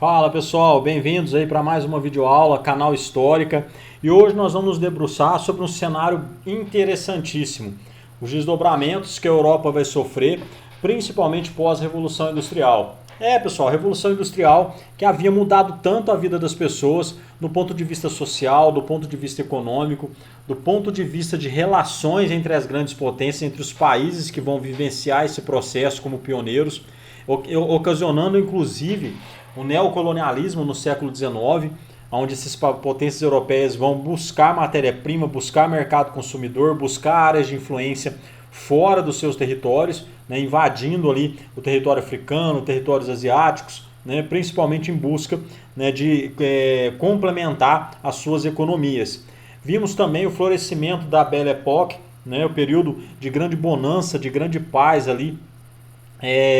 Fala pessoal, bem-vindos aí para mais uma videoaula, canal Histórica, e hoje nós vamos nos debruçar sobre um cenário interessantíssimo, os desdobramentos que a Europa vai sofrer, principalmente pós-Revolução Industrial. Pessoal, a Revolução Industrial que havia mudado tanto a vida das pessoas do ponto de vista social, do ponto de vista econômico, do ponto de vista de relações entre as grandes potências, entre os países que vão vivenciar esse processo como pioneiros, ocasionando inclusive o neocolonialismo no século XIX, onde essas potências europeias vão buscar matéria-prima, buscar mercado consumidor, buscar áreas de influência fora dos seus territórios, né, invadindo ali o território africano, territórios asiáticos, né, principalmente em busca, né, de complementar as suas economias. Vimos também o florescimento da Belle Époque, né, o período de grande bonança, de grande paz ali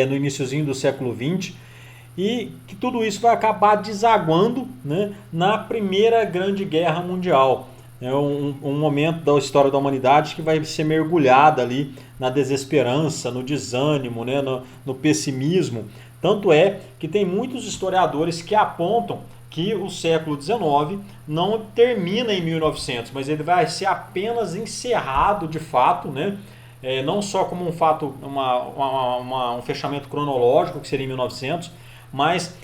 no iniciozinho do século XX, e que tudo isso vai acabar desaguando, né, na Primeira Grande Guerra Mundial. É um momento da história da humanidade que vai ser mergulhada ali na desesperança, no desânimo, né, no pessimismo. Tanto é que tem muitos historiadores que apontam que o século XIX não termina em 1900, mas ele vai ser apenas encerrado de fato, né? Não só como um fato, um fechamento cronológico, que seria em 1900, mas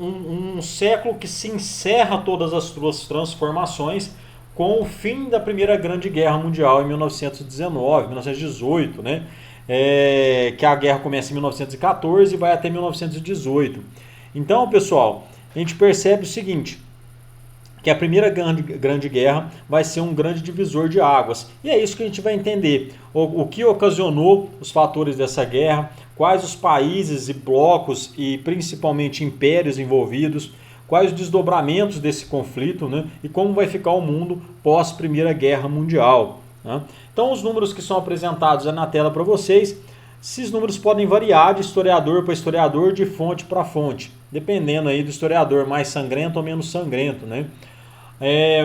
um século que se encerra todas as suas transformações com o fim da Primeira Grande Guerra Mundial em 1919, 1918, né? Que a guerra começa em 1914 e vai até 1918. Então, pessoal, a gente percebe o seguinte, que a Primeira Grande Guerra vai ser um grande divisor de águas. E é isso que a gente vai entender. O que ocasionou os fatores dessa guerra, quais os países e blocos e principalmente impérios envolvidos, quais os desdobramentos desse conflito, né? E como vai ficar o mundo pós Primeira Guerra Mundial, né? Então os números que são apresentados na tela para vocês, esses números podem variar de historiador para historiador, de fonte para fonte, dependendo aí do historiador mais sangrento ou menos sangrento, né?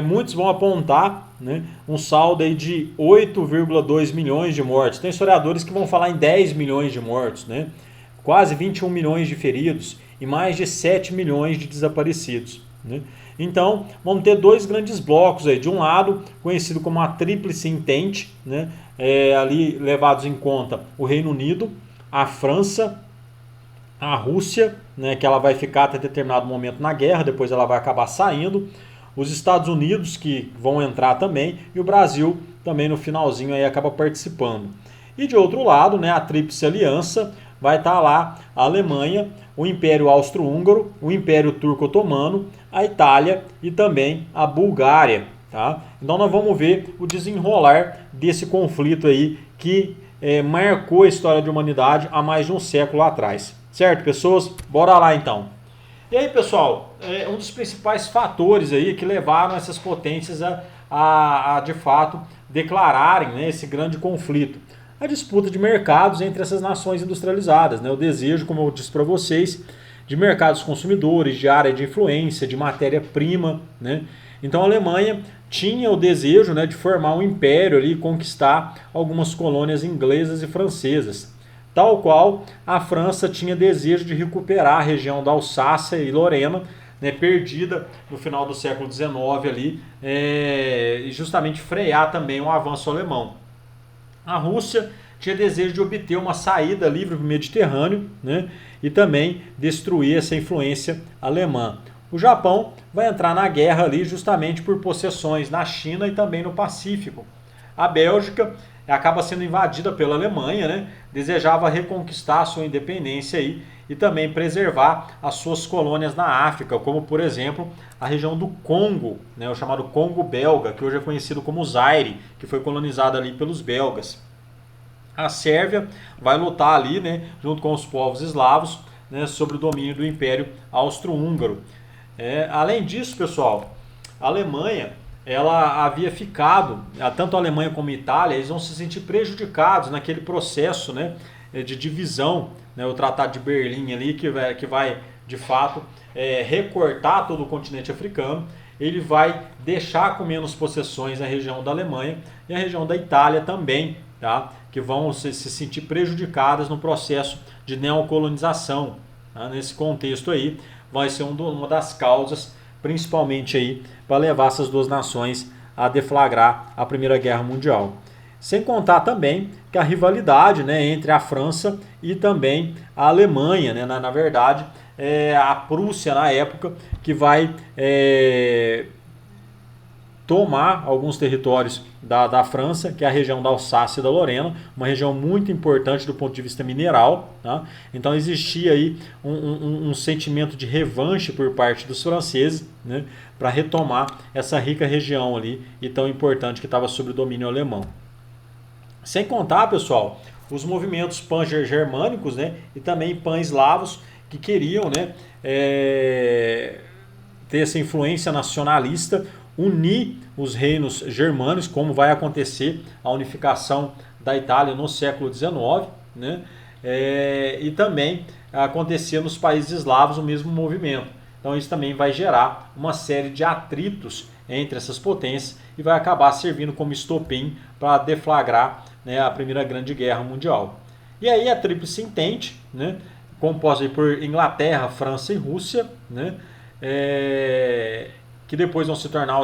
Muitos vão apontar, né, um saldo aí de 8,2 milhões de mortes. Tem historiadores que vão falar em 10 milhões de mortos, né? Quase 21 milhões de feridos e mais de 7 milhões de desaparecidos, né? Então, vamos ter dois grandes blocos aí. De um lado, conhecido como a Tríplice Entente, né? Ali levados em conta o Reino Unido, a França, a Rússia, né, que ela vai ficar até determinado momento na guerra, depois ela vai acabar saindo, os Estados Unidos, que vão entrar também, e o Brasil também no finalzinho aí acaba participando. E de outro lado, né, a Tríplice Aliança, vai estar lá a Alemanha, o Império Austro-Húngaro, o Império Turco-Otomano, a Itália e também a Bulgária. Tá? Então nós vamos ver o desenrolar desse conflito aí que marcou a história da humanidade há mais de um século atrás. Certo, pessoas? Bora lá então. E aí, pessoal, um dos principais fatores aí que levaram essas potências a de fato declararem, né, esse grande conflito, a disputa de mercados entre essas nações industrializadas, né, o desejo, como eu disse para vocês, de mercados consumidores, de área de influência, de matéria-prima, né? Então a Alemanha tinha o desejo, né, de formar um império ali e conquistar algumas colônias inglesas e francesas. Tal qual a França tinha desejo de recuperar a região da Alsácia e Lorena, né, perdida no final do século XIX ali, e justamente frear também o avanço alemão. A Rússia tinha desejo de obter uma saída livre para o Mediterrâneo, né, e também destruir essa influência alemã. O Japão vai entrar na guerra ali justamente por possessões na China e também no Pacífico. A Bélgica acaba sendo invadida pela Alemanha, né? Desejava reconquistar a sua independência aí e também preservar as suas colônias na África, como por exemplo a região do Congo, né? O chamado Congo belga, que hoje é conhecido como Zaire, que foi colonizado ali pelos belgas. A Sérvia vai lutar ali, né, junto com os povos eslavos, né, sobre o domínio do Império Austro-Húngaro. Além disso, pessoal, a Alemanha ela havia ficado, tanto a Alemanha como a Itália, eles vão se sentir prejudicados naquele processo, né, de divisão, né, o Tratado de Berlim ali, que vai de fato recortar todo o continente africano. Ele vai deixar com menos possessões a região da Alemanha e a região da Itália também, tá, que vão se sentir prejudicadas no processo de neocolonização. Tá? Nesse contexto aí, vai ser uma das causas, principalmente aí, para levar essas duas nações a deflagrar a Primeira Guerra Mundial. Sem contar também que a rivalidade, né, entre a França e também a Alemanha, né, na verdade, a Prússia na época, que vai tomar alguns territórios da França, que é a região da Alsácia e da Lorena, uma região muito importante do ponto de vista mineral. Tá? Então existia aí um sentimento de revanche por parte dos franceses, né, para retomar essa rica região ali e tão importante que estava sob o domínio alemão. Sem contar, pessoal, os movimentos pan-germânicos, né, e também pan-eslavos que queriam, né, ter essa influência nacionalista, unir os reinos germânicos, como vai acontecer a unificação da Itália no século XIX, né, e também acontecer nos países eslavos o mesmo movimento. Então isso também vai gerar uma série de atritos entre essas potências e vai acabar servindo como estopim para deflagrar, né, a Primeira Grande Guerra Mundial. E aí a Tríplice Entente, né, composta por Inglaterra, França e Rússia, né, que depois vão se tornar,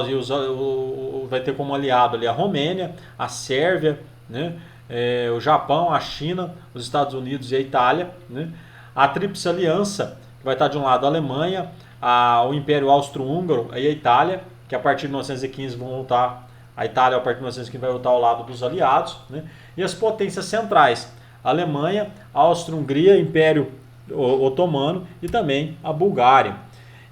vai ter como aliado ali a Romênia, a Sérvia, né, o Japão, a China, os Estados Unidos e a Itália. Né, a Tríplice Aliança, que vai estar de um lado a Alemanha, o Império Austro-Húngaro e a Itália, que a partir de 1915 vão voltar, a Itália a partir de 1915 vai voltar ao lado dos aliados, né? E as potências centrais, a Alemanha, a Áustria-Hungria, Império Otomano e também a Bulgária.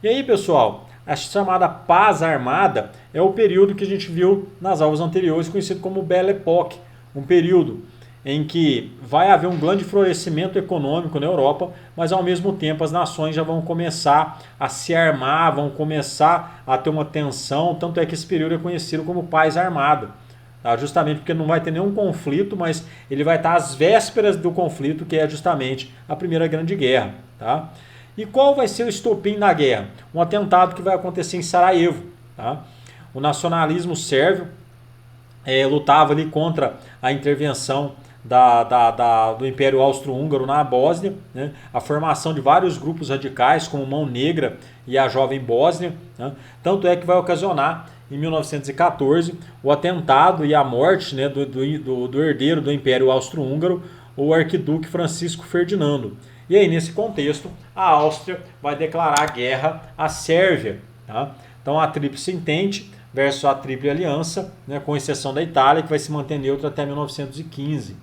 E aí, pessoal, a chamada paz armada é o período que a gente viu nas aulas anteriores, conhecido como Belle Époque, um período em que vai haver um grande florescimento econômico na Europa, mas ao mesmo tempo as nações já vão começar a se armar, vão começar a ter uma tensão, tanto é que esse período é conhecido como paz armada, tá? Justamente porque não vai ter nenhum conflito, mas ele vai estar às vésperas do conflito, que é justamente a Primeira Grande Guerra. Tá? E qual vai ser o estopim da guerra? Um atentado que vai acontecer em Sarajevo. Tá? O nacionalismo sérvio lutava ali contra a intervenção do Império Austro-Húngaro na Bósnia, né? A formação de vários grupos radicais, como Mão Negra e a Jovem Bósnia, né? Tanto é que vai ocasionar, em 1914, o atentado e a morte, né, do herdeiro do Império Austro-Húngaro, o arquiduque Francisco Ferdinando. E aí, nesse contexto, a Áustria vai declarar guerra à Sérvia. Tá? Então, a Tríplice Entente versus a Tríplice Aliança, né, com exceção da Itália, que vai se manter neutra até 1915.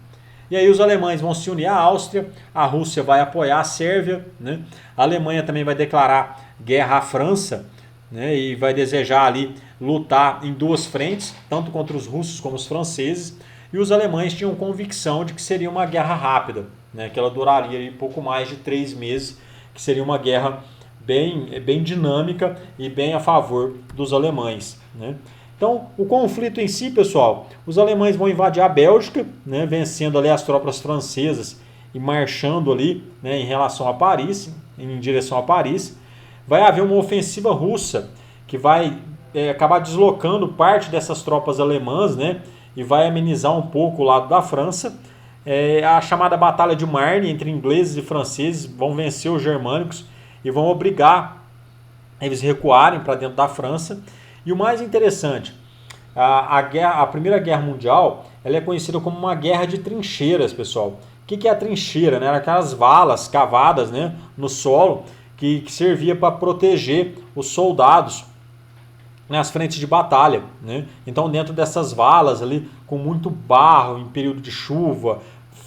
E aí os alemães vão se unir à Áustria, a Rússia vai apoiar a Sérvia, né, a Alemanha também vai declarar guerra à França, né, e vai desejar ali lutar em duas frentes, tanto contra os russos como os franceses, e os alemães tinham convicção de que seria uma guerra rápida, né, que ela duraria aí pouco mais de 3 meses, que seria uma guerra bem dinâmica e bem a favor dos alemães. Né? Então, o conflito em si, pessoal, os alemães vão invadir a Bélgica, né, vencendo ali as tropas francesas e marchando ali, né, em relação a Paris, em direção a Paris. Vai haver uma ofensiva russa que vai acabar deslocando parte dessas tropas alemãs, né, e vai amenizar um pouco o lado da França. A chamada Batalha de Marne entre ingleses e franceses vão vencer os germânicos e vão obrigar eles a recuarem para dentro da França. E o mais interessante, a Primeira Guerra Mundial, ela é conhecida como uma guerra de trincheiras, pessoal. O que é a trincheira? Né? Era aquelas valas cavadas, né, no solo que servia para proteger os soldados nas frentes de batalha. Né? Então, dentro dessas valas ali, com muito barro, em período de chuva,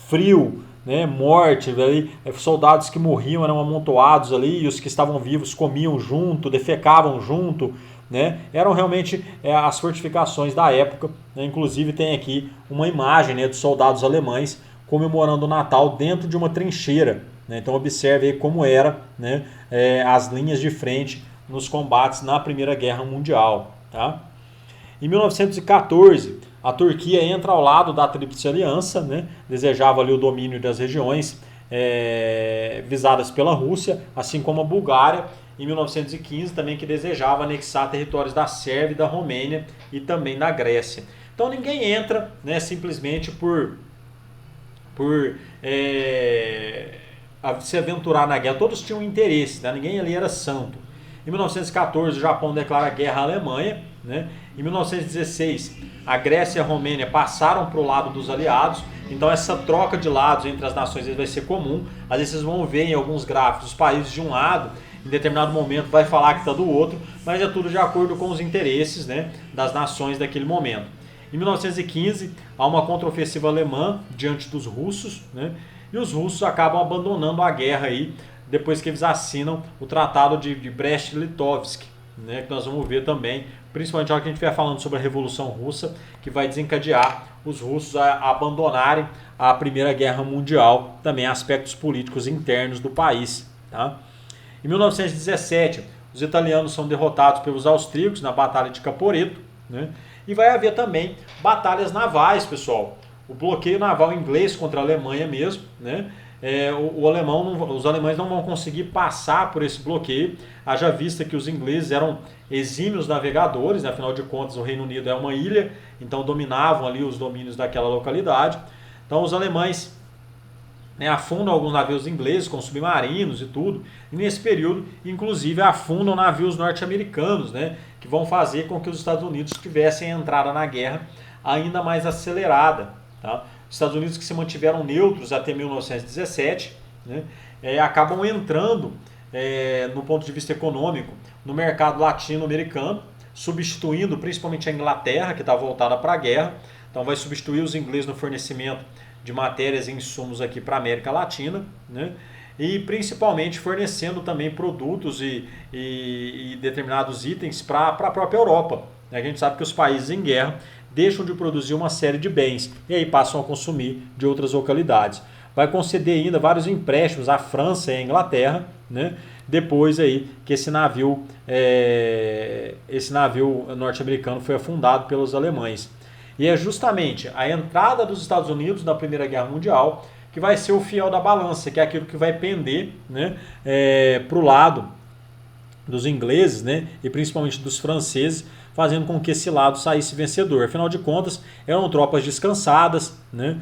frio, né, morte, ali, soldados que morriam eram amontoados ali, e os que estavam vivos comiam junto, defecavam junto, né, eram realmente as fortificações da época. Né, inclusive tem aqui uma imagem, né, dos soldados alemães comemorando o Natal dentro de uma trincheira. Né, então observe aí como era, né, as linhas de frente nos combates na Primeira Guerra Mundial. Tá? Em 1914, a Turquia entra ao lado da Tríplice Aliança, né? Desejava ali o domínio das regiões visadas pela Rússia, assim como a Bulgária, em 1915, também que desejava anexar territórios da Sérvia e da Romênia e também da Grécia. Então ninguém entra, né, simplesmente por a se aventurar na guerra, todos tinham interesse, né? Ninguém ali era santo. Em 1914, o Japão declara guerra à Alemanha, né? Em 1916, a Grécia e a Romênia passaram para o lado dos aliados, então essa troca de lados entre as nações vai ser comum. Às vezes vocês vão ver em alguns gráficos os países de um lado, em determinado momento vai falar que está do outro, mas é tudo de acordo com os interesses, né, das nações daquele momento. Em 1915, há uma contraofensiva alemã diante dos russos, né, e os russos acabam abandonando a guerra aí, depois que eles assinam o Tratado de Brest-Litovsk, né, que nós vamos ver também, principalmente na hora que a gente estiver falando sobre a Revolução Russa, que vai desencadear os russos a abandonarem a Primeira Guerra Mundial, também aspectos políticos internos do país. Tá? Em 1917, os italianos são derrotados pelos austríacos na Batalha de Caporetto, né, e vai haver também batalhas navais, pessoal. O bloqueio naval inglês contra a Alemanha mesmo, né? Os alemães não vão conseguir passar por esse bloqueio, haja vista que os ingleses eram exímios navegadores, né? Afinal de contas o Reino Unido é uma ilha, então dominavam ali os domínios daquela localidade. Então os alemães, né, afundam alguns navios ingleses com submarinos e tudo, e nesse período inclusive afundam navios norte-americanos, né, que vão fazer com que os Estados Unidos tivessem entrada na guerra ainda mais acelerada. Tá? Os Estados Unidos, que se mantiveram neutros até 1917, né, acabam entrando, no ponto de vista econômico, no mercado latino-americano, substituindo principalmente a Inglaterra, que está voltada para a guerra. Então vai substituir os ingleses no fornecimento de matérias e insumos aqui para a América Latina, né, e principalmente fornecendo também produtos e determinados itens para a própria Europa. A gente sabe que os países em guerra deixam de produzir uma série de bens e aí passam a consumir de outras localidades. Vai conceder ainda vários empréstimos à França e à Inglaterra, né? Depois aí que esse navio norte-americano foi afundado pelos alemães. E é justamente a entrada dos Estados Unidos na Primeira Guerra Mundial que vai ser o fiel da balança, que é aquilo que vai pender, né, para o lado dos ingleses, né, e principalmente dos franceses, fazendo com que esse lado saísse vencedor. Afinal de contas, eram tropas descansadas, né,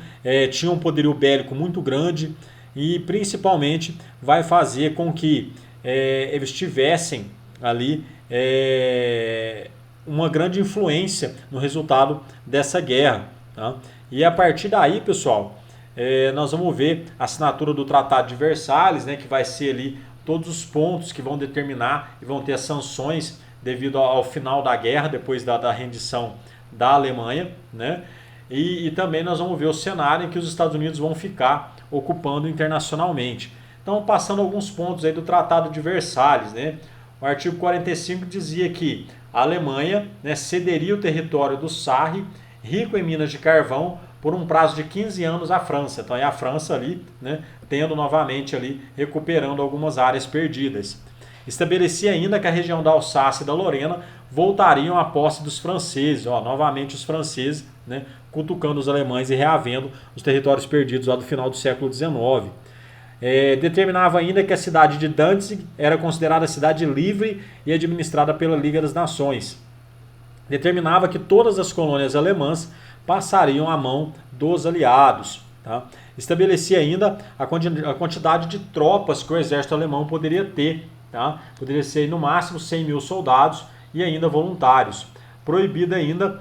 tinham um poderio bélico muito grande e principalmente vai fazer com que eles tivessem ali uma grande influência no resultado dessa guerra. Tá? E a partir daí, pessoal, nós vamos ver a assinatura do Tratado de Versalhes, né, que vai ser ali todos os pontos que vão determinar e vão ter as sanções devido ao final da guerra, depois da rendição da Alemanha, né? E também nós vamos ver o cenário em que os Estados Unidos vão ficar ocupando internacionalmente. Então, passando alguns pontos aí do Tratado de Versalhes, né? O artigo 45 dizia que a Alemanha, né, cederia o território do Sarre, rico em minas de carvão, por um prazo de 15 anos à França. Então é a França ali, né, tendo novamente ali, recuperando algumas áreas perdidas. Estabelecia ainda que a região da Alsácia e da Lorena voltariam à posse dos franceses. Novamente os franceses, né, cutucando os alemães e reavendo os territórios perdidos lá do final do século XIX. Determinava ainda que a cidade de Danzig era considerada cidade livre e administrada pela Liga das Nações. Determinava que todas as colônias alemãs passariam à mão dos aliados. Tá? Estabelecia ainda a quantidade de tropas que o exército alemão poderia ter. Tá? Poderia ser no máximo 100 mil soldados e ainda voluntários. Proibida ainda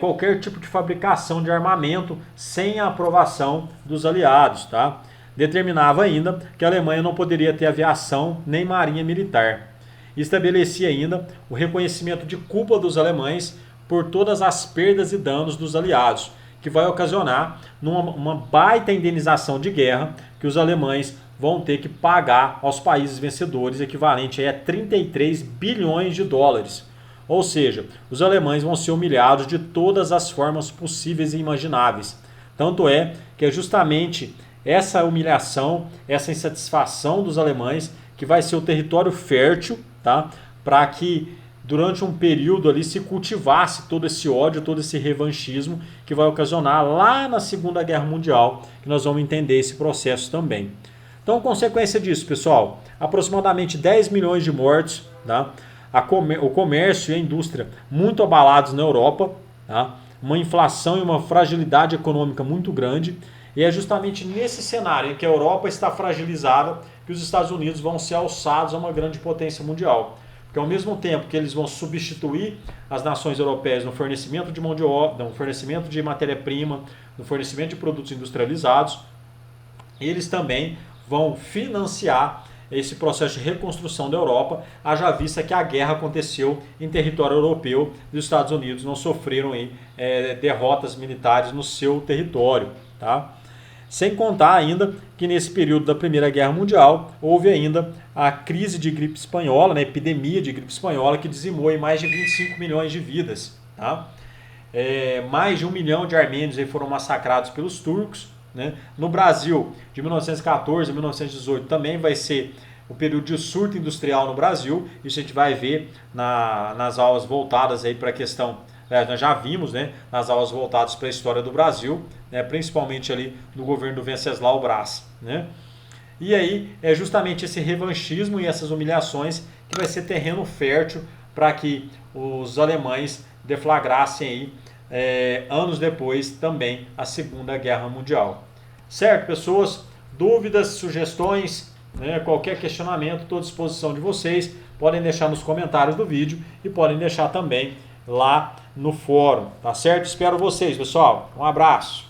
qualquer tipo de fabricação de armamento sem a aprovação dos aliados. Tá? Determinava ainda que a Alemanha não poderia ter aviação nem marinha militar. Estabelecia ainda o reconhecimento de culpa dos alemães por todas as perdas e danos dos aliados, que vai ocasionar uma baita indenização de guerra que os alemães vão ter que pagar aos países vencedores, equivalente a 33 bilhões de dólares. Ou seja, os alemães vão ser humilhados de todas as formas possíveis e imagináveis. Tanto é que é justamente essa humilhação, essa insatisfação dos alemães que vai ser o território fértil, tá? Para que durante um período ali se cultivasse todo esse ódio, todo esse revanchismo que vai ocasionar lá na Segunda Guerra Mundial, que nós vamos entender esse processo também. Então, consequência disso, pessoal, aproximadamente 10 milhões de mortos, tá? O comércio e a indústria muito abalados na Europa, tá? Uma inflação e uma fragilidade econômica muito grande, E é justamente nesse cenário em que a Europa está fragilizada que os Estados Unidos vão ser alçados a uma grande potência mundial. Porque ao mesmo tempo que eles vão substituir as nações europeias no fornecimento de mão de obra, no fornecimento de matéria-prima, no fornecimento de produtos industrializados, eles também vão financiar esse processo de reconstrução da Europa, haja vista que a guerra aconteceu em território europeu e os Estados Unidos não sofreram derrotas militares no seu território. Tá? Sem contar ainda que nesse período da Primeira Guerra Mundial houve ainda a crise de gripe espanhola, a epidemia de gripe espanhola que dizimou em mais de 25 milhões de vidas. Tá? Mais de 1 milhão de armênios foram massacrados pelos turcos. Né? No Brasil, de 1914 a 1918, também vai ser o período de surto industrial no Brasil. Isso a gente vai ver nas aulas voltadas para a questão, nós já vimos, né, nas aulas voltadas para a história do Brasil, né, principalmente ali no governo do Venceslau Braz. Né? E aí é justamente esse revanchismo e essas humilhações que vai ser terreno fértil para que os alemães deflagrassem anos depois também a Segunda Guerra Mundial. Certo, pessoas? Dúvidas, sugestões, né, qualquer questionamento, estou à disposição de vocês. Podem deixar nos comentários do vídeo e podem deixar também lá no fórum. Tá certo? Espero vocês, pessoal. Um abraço.